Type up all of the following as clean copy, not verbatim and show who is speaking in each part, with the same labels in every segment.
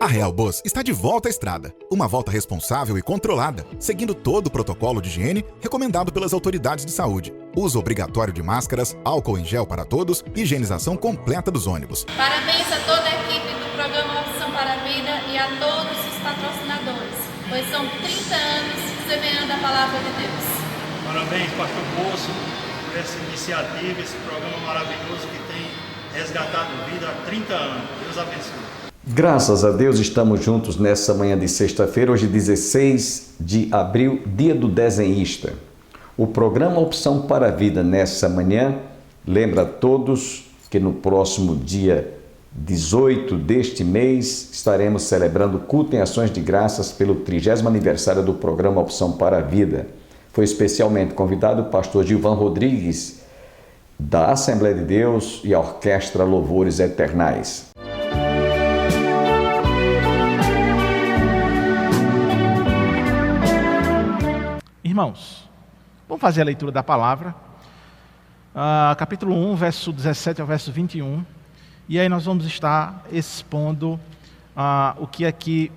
Speaker 1: A Real Bus está de volta à estrada. Uma volta responsável e controlada, seguindo todo o protocolo de higiene recomendado pelas autoridades de saúde. Uso obrigatório de máscaras, álcool em gel para todos e higienização completa dos ônibus.
Speaker 2: Parabéns a toda a equipe do programa Opção para a Vida e a todos os patrocinadores, pois são 30 anos semeando a palavra de Deus.
Speaker 3: Parabéns, Pastor Poço, por essa iniciativa, esse programa maravilhoso que tem resgatado vida há 30 anos. Deus abençoe.
Speaker 4: Graças a Deus estamos juntos nessa manhã de sexta-feira, hoje 16 de abril, dia do desenhista. O programa Opção para a Vida nessa manhã lembra a todos que no próximo dia 18 deste mês estaremos celebrando culto em ações de graças pelo 30º aniversário do programa Opção para a Vida. Foi especialmente convidado o pastor Gilvan Rodrigues, da Assembleia de Deus e a Orquestra Louvores Eternais.
Speaker 5: Irmãos, vamos fazer a leitura da palavra, capítulo 1, verso 17 ao verso 21, e aí nós vamos estar expondo o que aqui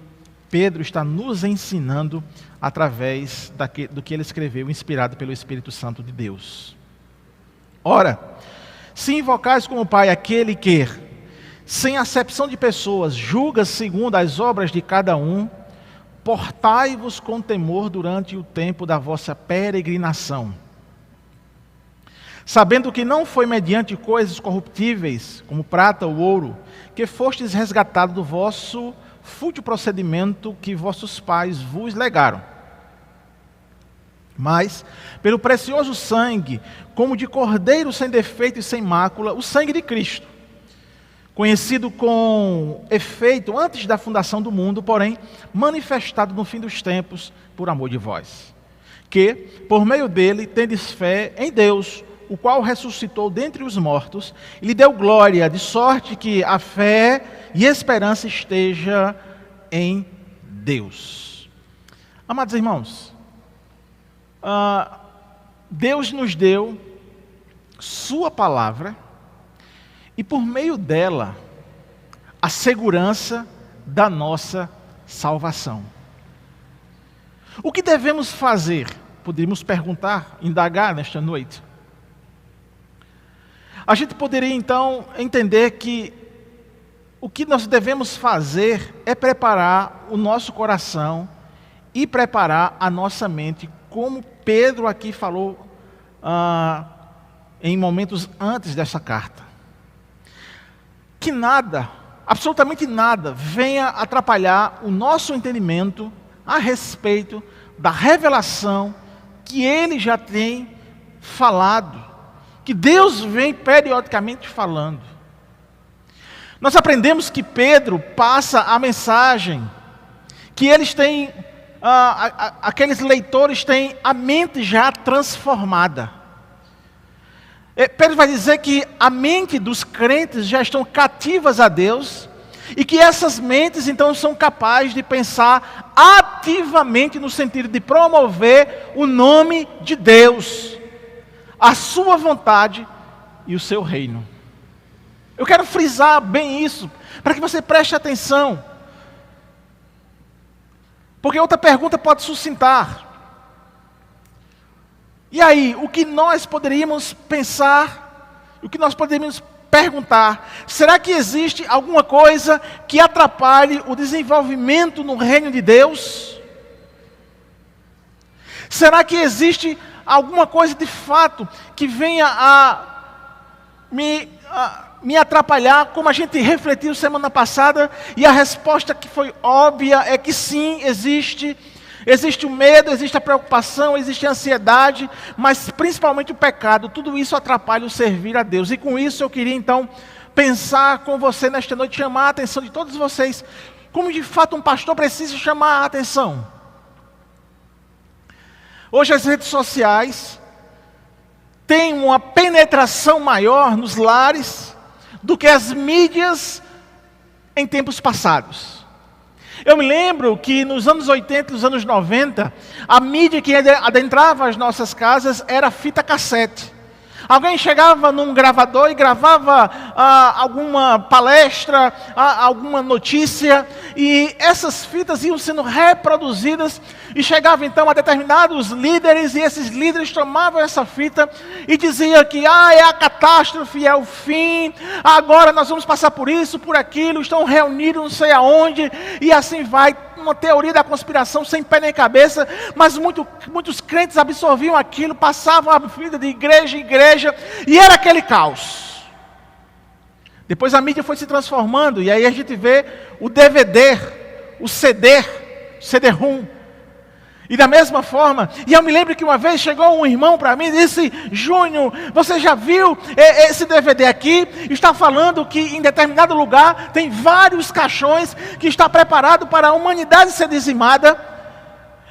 Speaker 5: Pedro está nos ensinando através do que ele escreveu, inspirado pelo Espírito Santo de Deus. Ora, se invocais como Pai aquele que, sem acepção de pessoas, julga segundo as obras de cada um, portai-vos com temor durante o tempo da vossa peregrinação, sabendo que não foi mediante coisas corruptíveis, como prata ou ouro, que fostes resgatados do vosso fútil procedimento que vossos pais vos legaram, mas pelo precioso sangue, como de cordeiro sem defeito e sem mácula, o sangue de Cristo, conhecido com efeito antes da fundação do mundo, porém manifestado no fim dos tempos por amor de vós, que, por meio dele, tendes fé em Deus, o qual ressuscitou dentre os mortos e lhe deu glória, de sorte que a fé e a esperança esteja em Deus. Amados irmãos, Deus nos deu sua palavra e por meio dela a segurança da nossa salvação. O que devemos fazer? Poderíamos perguntar, indagar nesta noite. A gente poderia então entender que o que nós devemos fazer é preparar o nosso coração e preparar a nossa mente, como Pedro aqui falou em momentos antes dessa carta. Que nada, absolutamente nada, venha atrapalhar o nosso entendimento a respeito da revelação que ele já tem falado, que Deus vem periodicamente falando. Nós aprendemos que Pedro passa a mensagem, que eles têm, aqueles leitores têm a mente já transformada. Pedro vai dizer que a mente dos crentes já estão cativas a Deus e que essas mentes então são capazes de pensar ativamente no sentido de promover o nome de Deus, a sua vontade e o seu reino. Eu quero frisar bem isso, para que você preste atenção, porque outra pergunta pode suscitar. E aí, o que nós poderíamos pensar, o que nós poderíamos perguntar, será que existe alguma coisa que atrapalhe o desenvolvimento no reino de Deus? Será que existe alguma coisa de fato que venha a me atrapalhar, como a gente refletiu semana passada, e a resposta que foi óbvia é que sim, existe o medo, existe a preocupação, existe a ansiedade, mas principalmente o pecado. Tudo isso atrapalha o servir a Deus. E com isso eu queria então pensar com você nesta noite, chamar a atenção de todos vocês, como de fato um pastor precisa chamar a atenção. Hoje as redes sociais têm uma penetração maior nos lares do que as mídias em tempos passados. Eu me lembro que nos anos 80 e nos anos 90, a mídia que adentrava as nossas casas era a fita cassete. Alguém chegava num gravador e gravava alguma palestra, alguma notícia, e essas fitas iam sendo reproduzidas, e chegava então a determinados líderes, e esses líderes tomavam essa fita e diziam que é a catástrofe, é o fim, agora nós vamos passar por isso, por aquilo, estão reunidos não sei aonde, e assim vai. Uma teoria da conspiração sem pé nem cabeça, mas muitos crentes absorviam aquilo, passavam a vida de igreja em igreja, e era aquele caos. Depois a mídia foi se transformando, e aí a gente vê o DVD, o CD-ROM. E da mesma forma, e eu me lembro que uma vez chegou um irmão para mim e disse: Júnior, você já viu esse DVD aqui? Está falando que em determinado lugar tem vários caixões que está preparado para a humanidade ser dizimada.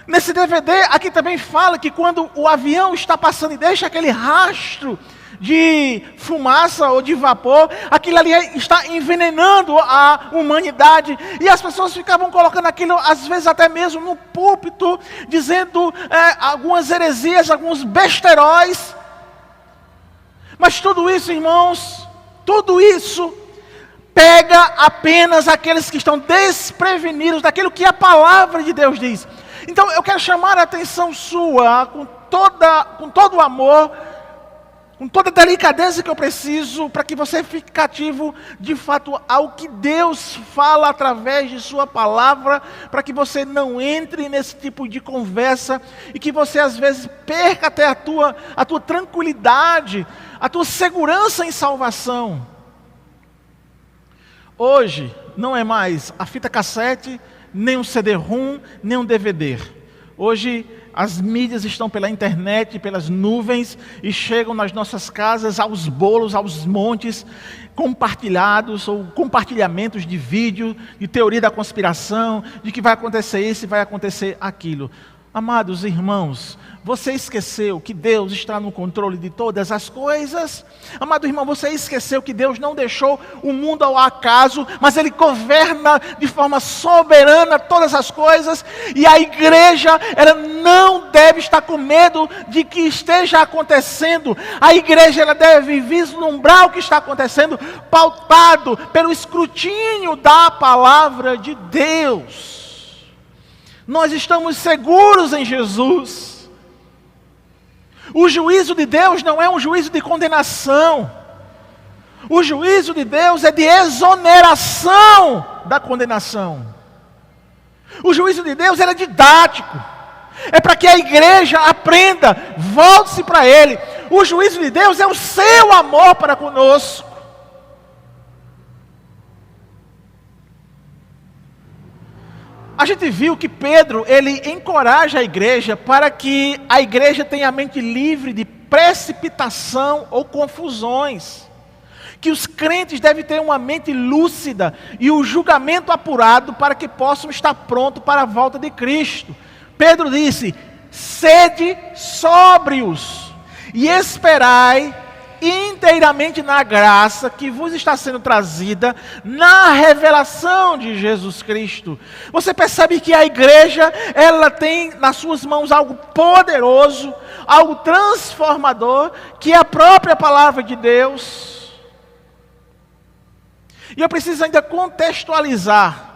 Speaker 5: Nesse DVD aqui também fala que quando o avião está passando e deixa aquele rastro de fumaça ou de vapor, aquilo ali está envenenando a humanidade, e as pessoas ficavam colocando aquilo, às vezes até mesmo no púlpito, dizendo algumas heresias, alguns besteróis. Mas tudo isso, irmãos, tudo isso pega apenas aqueles que estão desprevenidos daquilo que a palavra de Deus diz. Então eu quero chamar a atenção sua, com todo o amor, com toda a delicadeza que eu preciso, para que você fique cativo, de fato, ao que Deus fala através de sua palavra, para que você não entre nesse tipo de conversa, e que você às vezes perca até a tua tranquilidade, a tua segurança em salvação. Hoje, não é mais a fita cassete, nem um CD-ROM, nem um DVD. Hoje, as mídias estão pela internet, pelas nuvens, e chegam nas nossas casas aos bolos, aos montes, compartilhados, ou compartilhamentos de vídeo, de teoria da conspiração, de que vai acontecer isso e vai acontecer aquilo. Amados irmãos, você esqueceu que Deus está no controle de todas as coisas? Amado irmão, você esqueceu que Deus não deixou o mundo ao acaso, mas Ele governa de forma soberana todas as coisas, e a igreja, ela não deve estar com medo de que esteja acontecendo. A igreja, ela deve vislumbrar o que está acontecendo, pautado pelo escrutínio da palavra de Deus. Nós estamos seguros em Jesus. O juízo de Deus não é um juízo de condenação. O juízo de Deus é de exoneração da condenação. O juízo de Deus é didático. É para que a igreja aprenda, volte-se para Ele. O juízo de Deus é o seu amor para conosco. A gente viu que Pedro, ele encoraja a igreja para que a igreja tenha a mente livre de precipitação ou confusões. Que os crentes devem ter uma mente lúcida e o julgamento apurado para que possam estar prontos para a volta de Cristo. Pedro disse: sede sóbrios e esperai inteiramente na graça que vos está sendo trazida na revelação de Jesus Cristo. Você percebe que a igreja, ela tem nas suas mãos algo poderoso, algo transformador, que é a própria palavra de Deus. E eu preciso ainda contextualizar.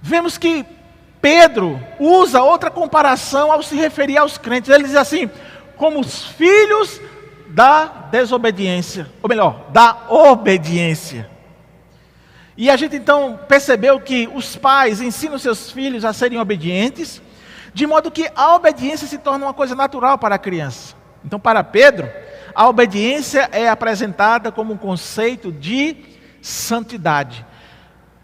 Speaker 5: Vemos que Pedro usa outra comparação ao se referir aos crentes. Ele diz assim: como os filhos da desobediência, ou melhor, da obediência. E a gente então percebeu que os pais ensinam seus filhos a serem obedientes, de modo que a obediência se torna uma coisa natural para a criança. Então, para Pedro, a obediência é apresentada como um conceito de santidade.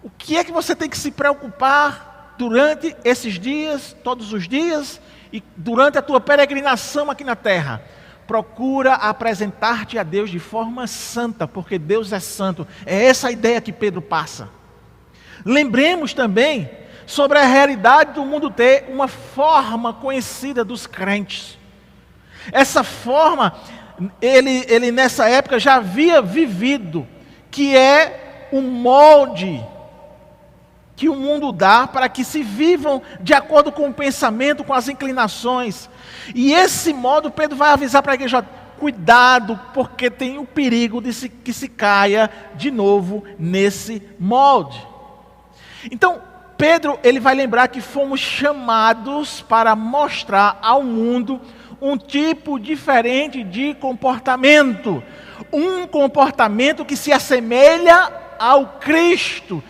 Speaker 5: O que é que você tem que se preocupar durante esses dias, todos os dias, e durante a tua peregrinação aqui na terra? Procura apresentar-te a Deus de forma santa, porque Deus é santo. É essa a ideia que Pedro passa. Lembremos também sobre a realidade do mundo ter uma forma conhecida dos crentes. Essa forma, ele nessa época já havia vivido, que é o molde que o mundo dá para que se vivam de acordo com o pensamento, com as inclinações. E esse modo, Pedro vai avisar para a igreja: cuidado, porque tem o perigo que se caia de novo nesse molde. Então, Pedro, ele vai lembrar que fomos chamados para mostrar ao mundo um tipo diferente de comportamento. Um comportamento que se assemelha ao Cristo.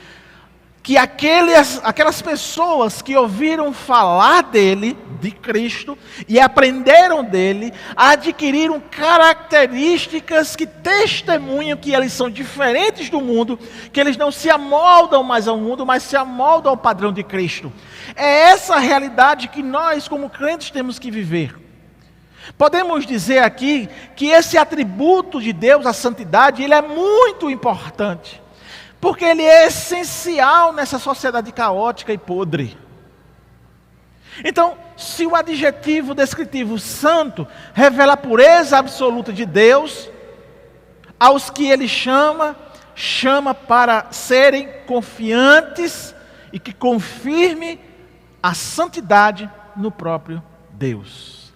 Speaker 5: Que aquelas pessoas que ouviram falar dele, de Cristo, e aprenderam dele, adquiriram características que testemunham que eles são diferentes do mundo, que eles não se amoldam mais ao mundo, mas se amoldam ao padrão de Cristo. É essa a realidade que nós, como crentes, temos que viver. Podemos dizer aqui que esse atributo de Deus, a santidade, ele é muito importante. Porque ele é essencial nessa sociedade caótica e podre. Então, se o adjetivo descritivo santo revela a pureza absoluta de Deus, aos que ele chama para serem confiantes e que confirme a santidade no próprio Deus.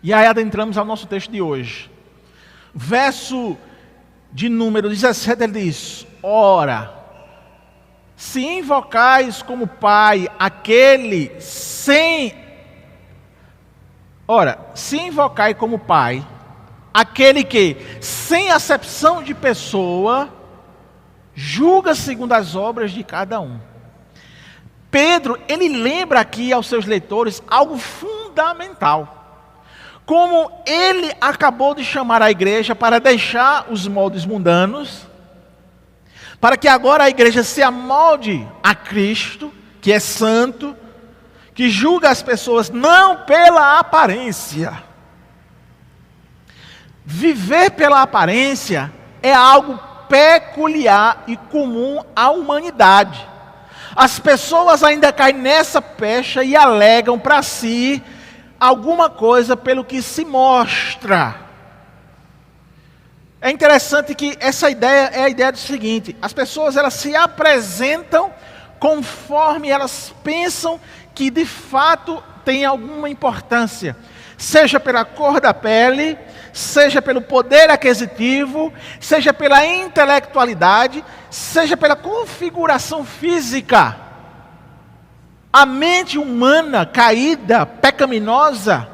Speaker 5: E aí adentramos ao nosso texto de hoje. Verso de número 17, ele diz: ora, se invocais como Pai aquele que, sem acepção de pessoa, julga segundo as obras de cada um. Pedro, ele lembra aqui aos seus leitores algo fundamental. Como ele acabou de chamar a igreja para deixar os moldes mundanos, para que agora a igreja se amolde a Cristo, que é santo, que julga as pessoas não pela aparência. Viver pela aparência é algo peculiar e comum à humanidade. As pessoas ainda caem nessa pecha e alegam para si alguma coisa pelo que se mostra. É interessante que essa ideia é a ideia do seguinte: as pessoas elas se apresentam conforme elas pensam que de fato tem alguma importância, seja pela cor da pele, seja pelo poder aquisitivo, seja pela intelectualidade, seja pela configuração física. A mente humana caída, pecaminosa,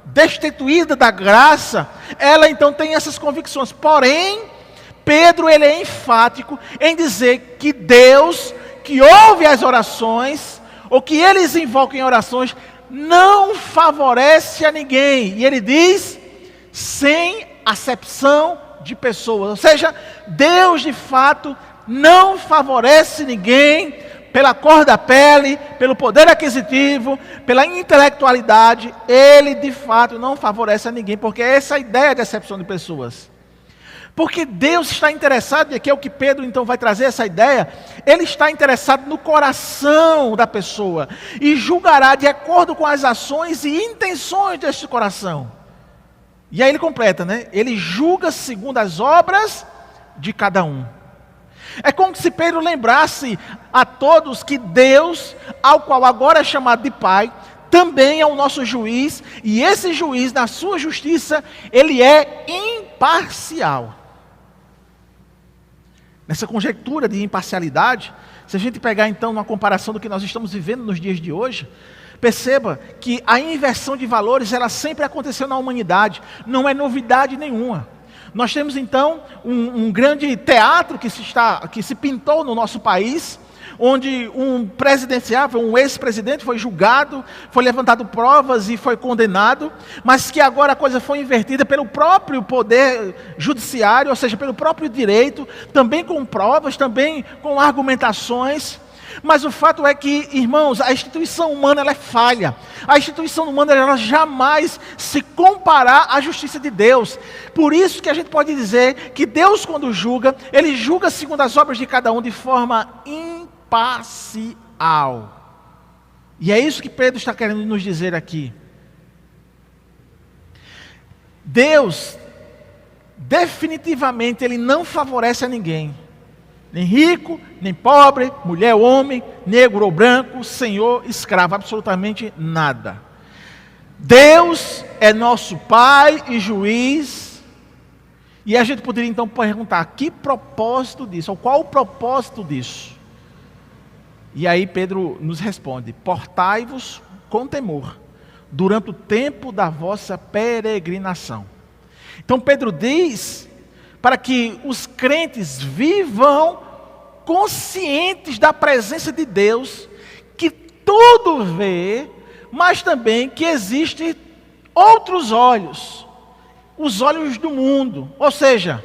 Speaker 5: destituída da graça, ela então tem essas convicções. Porém, Pedro ele é enfático em dizer que Deus, que ouve as orações, ou que eles invocam em orações, não favorece a ninguém. E ele diz, sem acepção de pessoas. Ou seja, Deus de fato não favorece ninguém pela cor da pele, pelo poder aquisitivo, pela intelectualidade. Ele de fato não favorece a ninguém, porque essa é a ideia de acepção de pessoas. Porque Deus está interessado, e aqui é o que Pedro então vai trazer essa ideia, ele está interessado no coração da pessoa, e julgará de acordo com as ações e intenções deste coração. E aí ele completa, né? Ele julga segundo as obras de cada um. É como se Pedro lembrasse a todos que Deus, ao qual agora é chamado de Pai, também é o nosso juiz, e esse juiz, na sua justiça, ele é imparcial. Nessa conjectura de imparcialidade, se a gente pegar então uma comparação do que nós estamos vivendo nos dias de hoje, perceba que a inversão de valores, ela sempre aconteceu na humanidade, não é novidade nenhuma. Nós temos então um grande teatro que se pintou no nosso país, onde um ex-presidente foi julgado, foi levantado provas e foi condenado, mas que agora a coisa foi invertida pelo próprio poder judiciário, ou seja, pelo próprio direito, também com provas, também com argumentações. Mas o fato é que, irmãos, a instituição humana ela é falha. A instituição humana ela jamais se comparar à justiça de Deus. Por isso que a gente pode dizer que Deus, quando julga, ele julga segundo as obras de cada um de forma imparcial. E é isso que Pedro está querendo nos dizer aqui. Deus, definitivamente, ele não favorece a ninguém. Nem rico, nem pobre, mulher ou homem, negro ou branco, senhor, escravo, absolutamente nada. Deus é nosso Pai e juiz. E a gente poderia então perguntar, que propósito disso? Ou qual o propósito disso? E aí Pedro nos responde: portai-vos com temor durante o tempo da vossa peregrinação. Então Pedro diz para que os crentes vivam conscientes da presença de Deus, que tudo vê, mas também que existem outros olhos, os olhos do mundo, ou seja,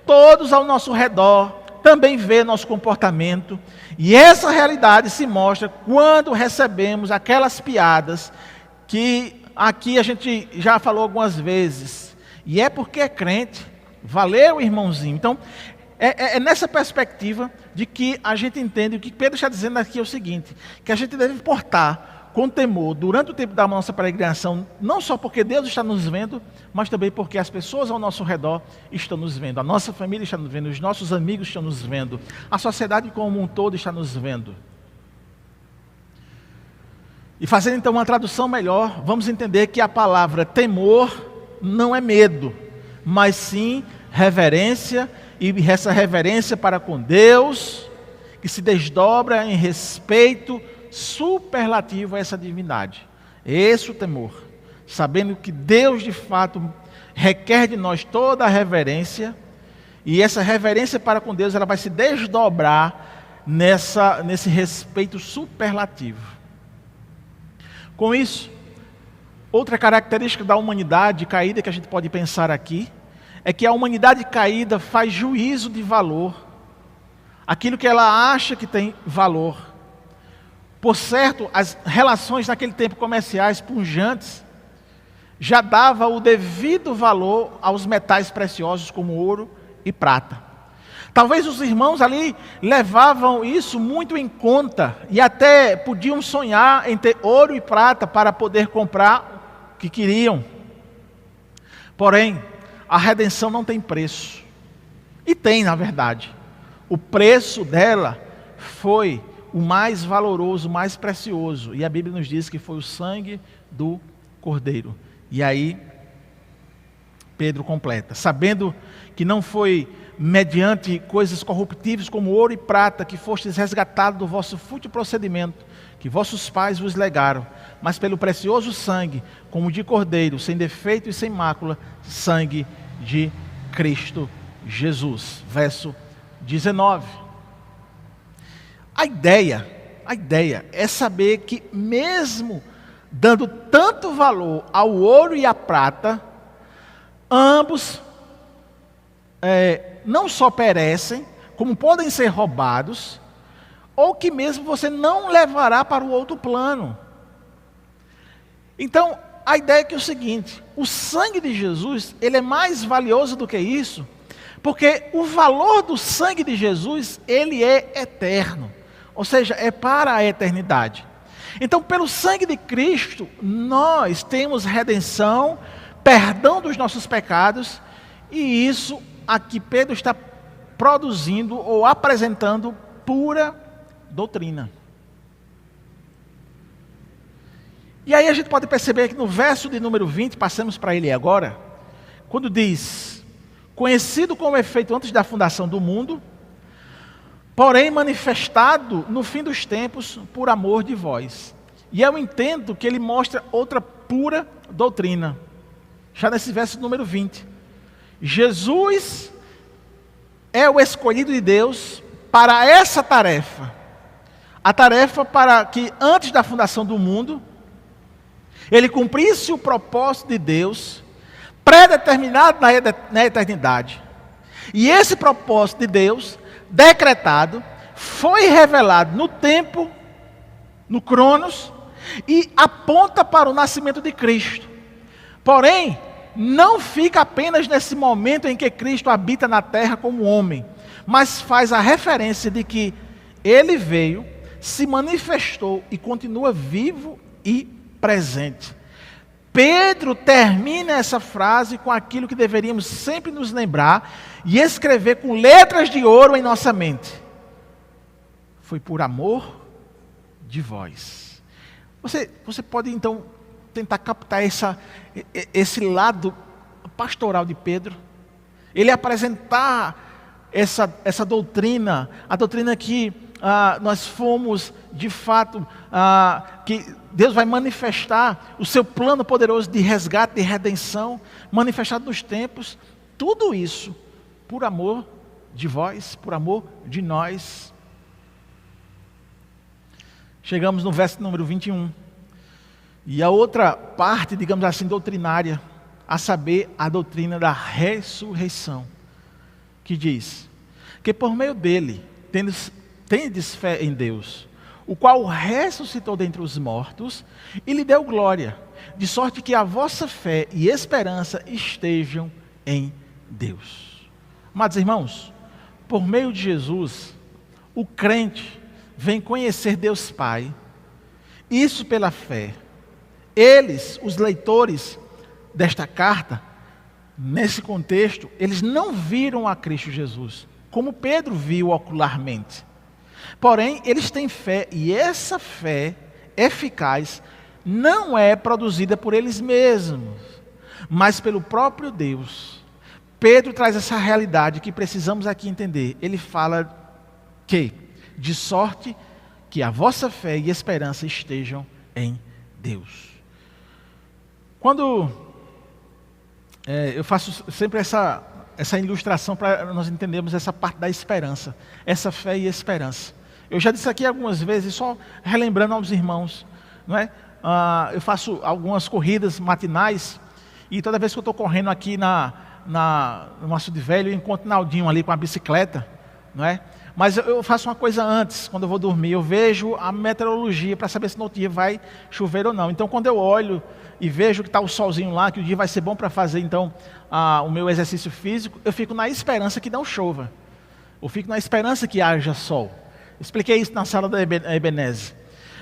Speaker 5: todos ao nosso redor também vê nosso comportamento, e essa realidade se mostra quando recebemos aquelas piadas que aqui a gente já falou algumas vezes, e é porque é crente. Valeu, irmãozinho. Então, é nessa perspectiva de que a gente entende, o que Pedro está dizendo aqui é o seguinte, que a gente deve portar com temor durante o tempo da nossa peregrinação, não só porque Deus está nos vendo, mas também porque as pessoas ao nosso redor estão nos vendo, a nossa família está nos vendo, os nossos amigos estão nos vendo, a sociedade como um todo está nos vendo. E fazendo então uma tradução melhor, vamos entender que a palavra temor não é medo, mas sim reverência, e essa reverência para com Deus, que se desdobra em respeito superlativo a essa divindade. Esse é o temor, sabendo que Deus de fato requer de nós toda a reverência, e essa reverência para com Deus ela vai se desdobrar nesse respeito superlativo. Com isso, outra característica da humanidade caída que a gente pode pensar aqui, é que a humanidade caída faz juízo de valor, aquilo que ela acha que tem valor. Por certo, as relações naquele tempo comerciais pujantes, já dava o devido valor aos metais preciosos como ouro e prata. Talvez os irmãos ali levavam isso muito em conta, e até podiam sonhar em ter ouro e prata para poder comprar o que queriam. Porém, a redenção não tem preço. E tem, na verdade. O preço dela foi o mais valoroso, o mais precioso. E a Bíblia nos diz que foi o sangue do Cordeiro. E aí, Pedro completa: sabendo que não foi mediante coisas corruptíveis como ouro e prata que fostes resgatados do vosso fútil procedimento, que vossos pais vos legaram, mas pelo precioso sangue, como de Cordeiro, sem defeito e sem mácula, sangue de Cristo Jesus. Verso 19. A ideia é saber que mesmo dando tanto valor ao ouro e à prata, ambos não só perecem, como podem ser roubados, ou que mesmo você não levará para o outro plano. Então, a ideia é que é o seguinte: o sangue de Jesus, ele é mais valioso do que isso, porque o valor do sangue de Jesus, ele é eterno, ou seja, é para a eternidade. Então, pelo sangue de Cristo, nós temos redenção, perdão dos nossos pecados, e isso aqui Pedro está produzindo ou apresentando pura doutrina. E aí a gente pode perceber que no verso de número 20, passamos para ele agora, quando diz: conhecido como é feito antes da fundação do mundo, porém manifestado no fim dos tempos por amor de vós. E eu entendo que ele mostra outra pura doutrina, já nesse verso número 20. Jesus é o escolhido de Deus para essa tarefa. A tarefa para que antes da fundação do mundo, ele cumprisse o propósito de Deus, pré-determinado na eternidade. E esse propósito de Deus, decretado, foi revelado no tempo, no Cronos, e aponta para o nascimento de Cristo. Porém, não fica apenas nesse momento em que Cristo habita na terra como homem, mas faz a referência de que ele veio, se manifestou e continua vivo e presente. Pedro termina essa frase com aquilo que deveríamos sempre nos lembrar e escrever com letras de ouro em nossa mente: foi por amor de vós. Você pode então tentar captar esse lado pastoral de Pedro. Ele apresentar essa doutrina, a doutrina que nós fomos, de fato, que Deus vai manifestar o seu plano poderoso de resgate, de redenção, manifestado nos tempos. Tudo isso por amor de vós, por amor de nós. Chegamos no verso número 21. E a outra parte, digamos assim, doutrinária, a saber, a doutrina da ressurreição, que diz que por meio dele tendes fé em Deus, o qual ressuscitou dentre os mortos e lhe deu glória, de sorte que a vossa fé e esperança estejam em Deus. Amados irmãos, por meio de Jesus, o crente vem conhecer Deus Pai, isso pela fé. Eles, os leitores desta carta, nesse contexto, eles não viram a Cristo Jesus, como Pedro viu ocularmente. Porém, eles têm fé, e essa fé eficaz não é produzida por eles mesmos, mas pelo próprio Deus. Pedro traz essa realidade que precisamos aqui entender. Ele fala que, de sorte que a vossa fé e esperança estejam em Deus. Quando eu faço sempre essa ilustração para nós entendermos essa parte da esperança, essa fé e esperança. Eu já disse aqui algumas vezes, só relembrando aos irmãos, não é? Eu faço algumas corridas matinais e toda vez que eu estou correndo aqui no Maço de Velho, eu encontro Naldinho ali com a bicicleta, não é? Mas eu faço uma coisa antes, quando eu vou dormir, eu vejo a meteorologia para saber se no dia vai chover ou não. Então, quando eu olho e vejo que está o solzinho lá, que o dia vai ser bom para fazer, então, o meu exercício físico, eu fico na esperança que não chova. Eu fico na esperança que haja sol. Expliquei isso na sala da Ebenezer.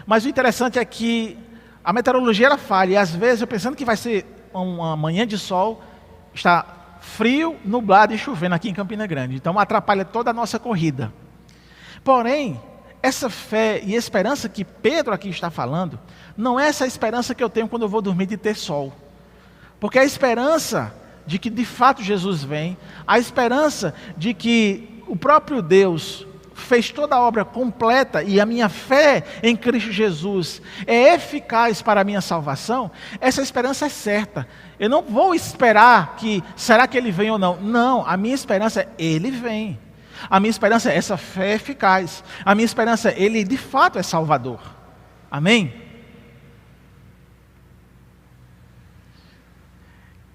Speaker 5: Mas o interessante é que a meteorologia ela falha, e às vezes eu pensando que vai ser uma manhã de sol, está frio, nublado e chovendo aqui em Campina Grande. Então atrapalha toda a nossa corrida. Porém, essa fé e esperança que Pedro aqui está falando, não é essa esperança que eu tenho quando eu vou dormir de ter sol. Porque a esperança de que de fato Jesus vem, a esperança de que o próprio Deus fez toda a obra completa e a minha fé em Cristo Jesus é eficaz para a minha salvação, essa esperança é certa. Eu não vou esperar que, será que ele vem ou não? Não, a minha esperança é, ele vem. A minha esperança é essa fé eficaz. A minha esperança é, ele de fato é Salvador. Amém?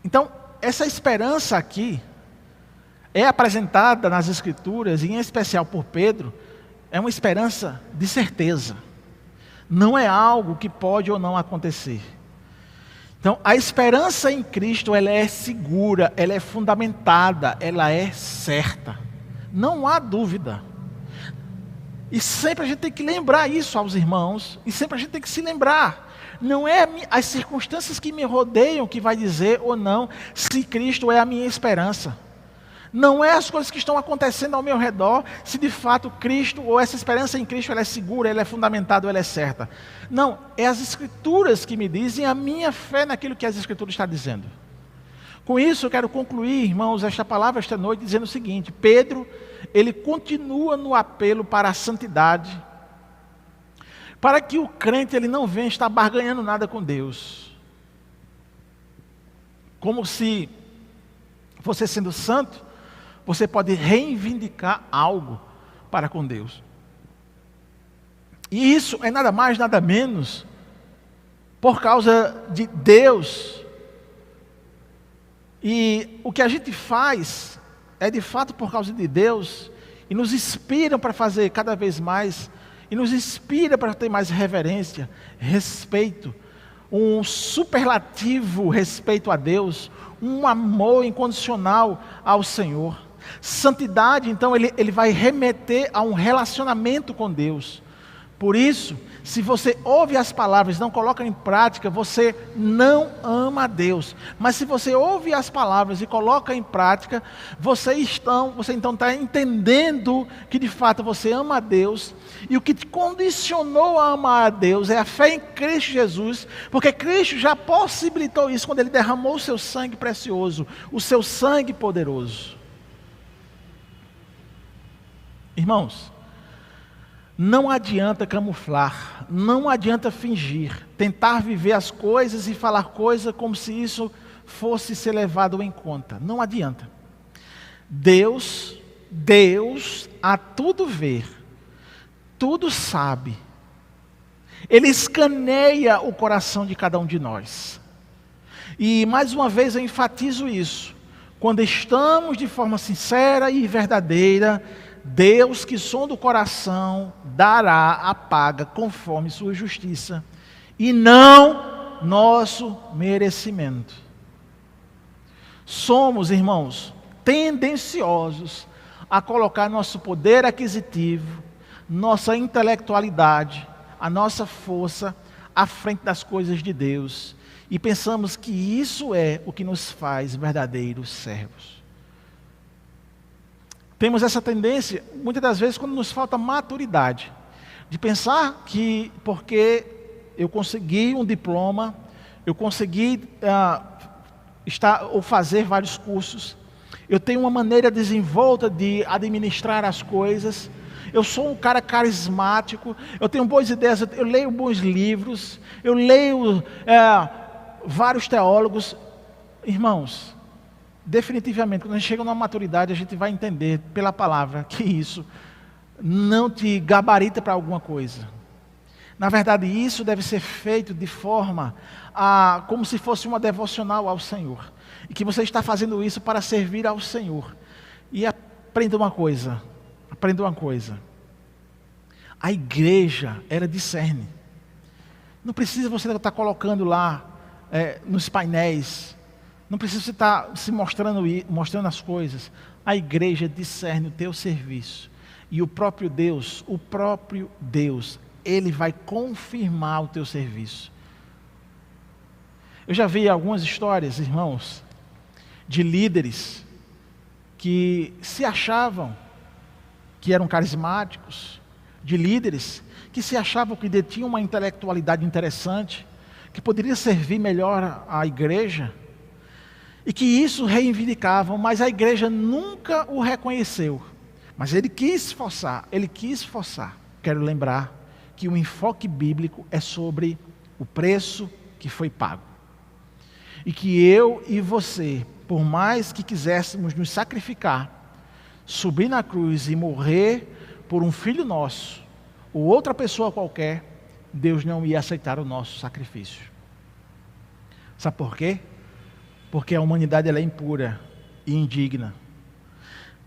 Speaker 5: Então, essa esperança aqui, é apresentada nas Escrituras, e em especial por Pedro, é uma esperança de certeza. Não é algo que pode ou não acontecer. Então, a esperança em Cristo, ela é segura, ela é fundamentada, ela é certa. Não há dúvida. E sempre a gente tem que lembrar isso aos irmãos, e sempre a gente tem que se lembrar. Não é as circunstâncias que me rodeiam que vai dizer ou não se Cristo é a minha esperança. Não é as coisas que estão acontecendo ao meu redor, se de fato Cristo, ou essa esperança em Cristo, ela é segura, ela é fundamentada, ela é certa. Não, é as Escrituras que me dizem a minha fé naquilo que as Escrituras estão dizendo. Com isso eu quero concluir, irmãos, esta palavra esta noite dizendo o seguinte: Pedro, ele continua no apelo para a santidade, para que o crente ele não venha estar barganhando nada com Deus. Como se você sendo santo, você pode reivindicar algo para com Deus. E isso é nada mais, nada menos, por causa de Deus. E o que a gente faz é de fato por causa de Deus, e nos inspira para fazer cada vez mais, e nos inspira para ter mais reverência, respeito, um superlativo respeito a Deus, um amor incondicional ao Senhor. Santidade, então, ele vai remeter a um relacionamento com Deus. Por isso, Se você ouve as palavras e não coloca em prática, você não ama a Deus. Mas se você ouve as palavras e coloca em prática, você então está entendendo que de fato você ama a Deus. E o que te condicionou a amar a Deus é a fé em Cristo Jesus, porque Cristo já possibilitou isso quando Ele derramou o seu sangue precioso, o seu sangue poderoso. Irmãos, não adianta camuflar, não adianta fingir, tentar viver as coisas e falar coisas como se isso fosse ser levado em conta. Não adianta. Deus a tudo vê, tudo sabe. Ele escaneia o coração de cada um de nós. E mais uma vez eu enfatizo isso. Quando estamos de forma sincera e verdadeira, Deus que sonda o coração dará a paga conforme sua justiça e não nosso merecimento. Somos, irmãos, tendenciosos a colocar nosso poder aquisitivo, nossa intelectualidade, a nossa força à frente das coisas de Deus e pensamos que isso é o que nos faz verdadeiros servos. Temos essa tendência, muitas das vezes, quando nos falta maturidade, de pensar que porque eu consegui um diploma, eu consegui fazer vários cursos, eu tenho uma maneira desenvolta de administrar as coisas, eu sou um cara carismático, eu tenho boas ideias, eu leio bons livros, eu leio vários teólogos. Irmãos, definitivamente, quando a gente chega numa maturidade, a gente vai entender pela palavra que isso não te gabarita para alguma coisa. Na verdade, isso deve ser feito de forma como se fosse uma devocional ao Senhor. E que você está fazendo isso para servir ao Senhor. E aprenda uma coisa. A igreja, ela discerne. Não precisa você estar colocando lá nos painéis. Não precisa você estar se mostrando as coisas. A igreja discerne o teu serviço. E o próprio Deus, Ele vai confirmar o teu serviço. Eu já vi algumas histórias, irmãos, de líderes que se achavam que eram carismáticos, de líderes que se achavam que detinham uma intelectualidade interessante, que poderia servir melhor à igreja, e que isso reivindicavam, mas a igreja nunca o reconheceu. Mas ele quis forçar. Quero lembrar que o enfoque bíblico é sobre o preço que foi pago. E que eu e você, por mais que quiséssemos nos sacrificar, subir na cruz e morrer por um filho nosso, ou outra pessoa qualquer, Deus não ia aceitar o nosso sacrifício. Sabe por quê? Porque a humanidade ela é impura e indigna.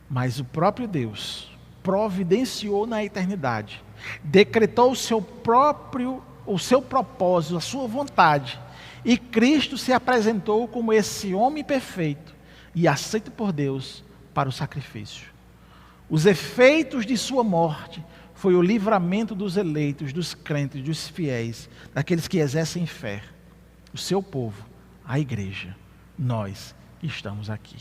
Speaker 5: Mas o próprio Deus providenciou na eternidade, decretou o seu propósito, a sua vontade, e Cristo se apresentou como esse homem perfeito e aceito por Deus para o sacrifício. Os efeitos de sua morte foi o livramento dos eleitos, dos crentes, dos fiéis, daqueles que exercem fé, o seu povo, a igreja, nós que estamos aqui.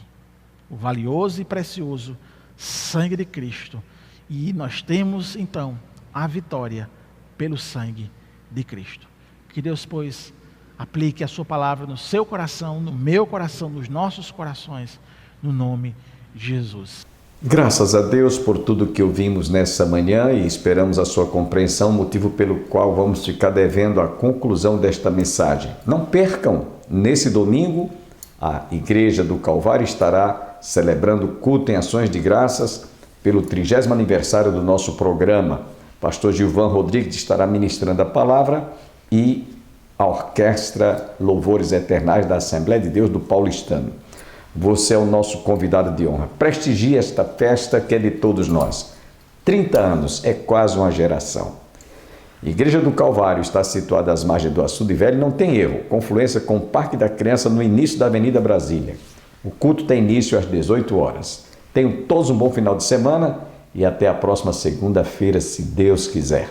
Speaker 5: O valioso e precioso sangue de Cristo. E nós temos então a vitória pelo sangue de Cristo. Que Deus, pois, aplique a sua palavra no seu coração, no meu coração, nos nossos corações, no nome de Jesus.
Speaker 4: Graças a Deus por tudo que ouvimos nessa manhã e esperamos a sua compreensão, motivo pelo qual vamos ficar devendo a conclusão desta mensagem. Não percam, nesse domingo, a Igreja do Calvário estará celebrando culto em ações de graças pelo 30º aniversário do nosso programa. Pastor Gilvan Rodrigues estará ministrando a palavra e a Orquestra Louvores Eternais da Assembleia de Deus do Paulistano. Você é o nosso convidado de honra. Prestigie esta festa que é de todos nós. 30 anos é quase uma geração. Igreja do Calvário está situada às margens do Açude Velho, não tem erro, confluência com o Parque da Criança no início da Avenida Brasília. O culto tem início às 18 horas. Tenham todos um bom final de semana e até a próxima segunda-feira, se Deus quiser.